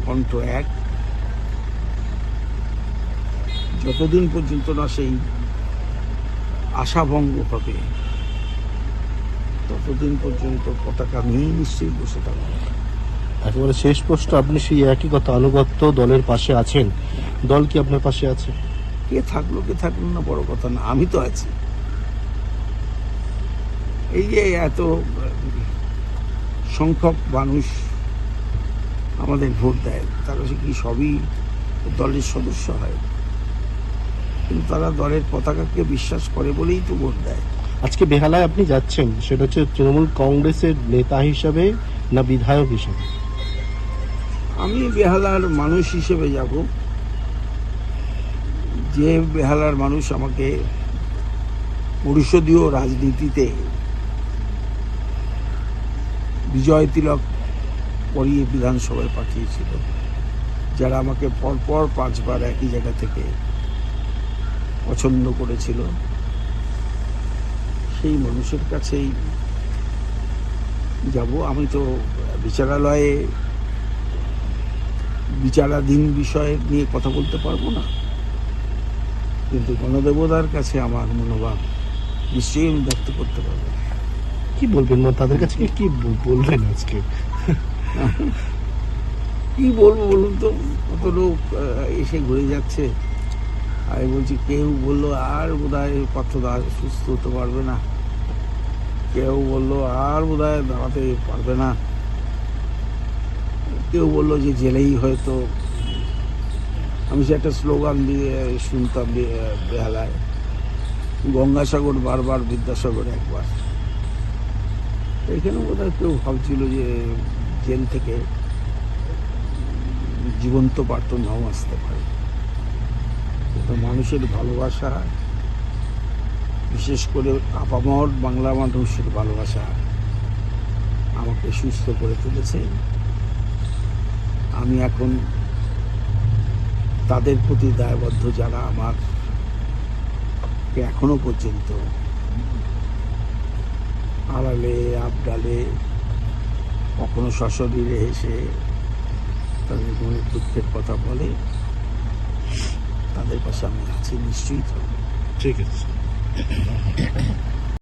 কণ্ঠ এক। যতদিন পর্যন্ত না সেই আশাভঙ্গ হবে ততদিন পর্যন্ত পতাকা নিয়ে নিশ্চয়ই বসে থাকবো। একেবারে শেষ প্রশ্ন, আপনি সেই একই কথা, আনুগত্য দলের পাশে আছেন, দল কি আপনার পাশে আছে? কে থাকলো না বড় কথা না, আমি তো আছি। এই যে এত সংখ্যক মানুষ আমাদের ভোট দেয়, তারা কি সবই দলের সদস্য হয়? কিন্তু তারা দলের পতাকাকে বিশ্বাস করে বলেই তো ভোট দেয়। আজকে বেহালায় আপনি যাচ্ছেন, সেটা হচ্ছে তৃণমূল কংগ্রেসের নেতা হিসাবে না বিধায়ক হিসাবে? আমি বেহালার মানুষ হিসেবে যাব। যে বেহালার মানুষ আমাকে পরিষদীয় রাজনীতিতে বিজয় তিলক পরিয়ে বিধানসভায় পাঠিয়েছিল, যারা আমাকে পরপর 5 বার একই জায়গা থেকে পছন্দ করেছিল, সেই মানুষের কাছেই যাব। আমি তো বিচারালয়ে বিচারাধীন বিষয় নিয়ে কথা বলতে পারবো না, কিন্তু গণদেবতার কাছে আমার মনোভাব নিশ্চয়ই আমি ব্যক্ত করতে পারবো। কি বলবেন, তাদের কাছে কি বলবেন আজকে? কি বলবো বলুন তো, কত লোক এসে ঘুরে যাচ্ছে। আমি বলছি, কেউ বললো আর বোধহয় পার্থদা সুস্থ হতে পারবে না, কেউ বললো আর বোধহয় দাঁড়াতে পারবে না, কেউ বললো যে জেলেই হয়তো। আমি সে একটা স্লোগান দিয়ে শুনতাম বেহালায়, গঙ্গাসাগর বারবার, বিদ্যাসাগর একবার। এখানে বোধহয় কেউ ভাবছিল যে জেল থেকে জীবন্ত পার্থ নাও আসতে পারে। কিন্তু মানুষের ভালোবাসা, বিশেষ করে আপামর বাংলা মানুষের ভালোবাসা আমাকে সুস্থ করে তুলেছে। আমি এখন তাদের প্রতি দায়বদ্ধ, যারা আমার এখনো পর্যন্ত আড়ালে আবডালে কখনো সশরীরে এসে তাদের মনের দুঃখের কথা বলে, তাদের পাশে আমি আছি, নিশ্চয়ই থাকবো। ঠিক আছে।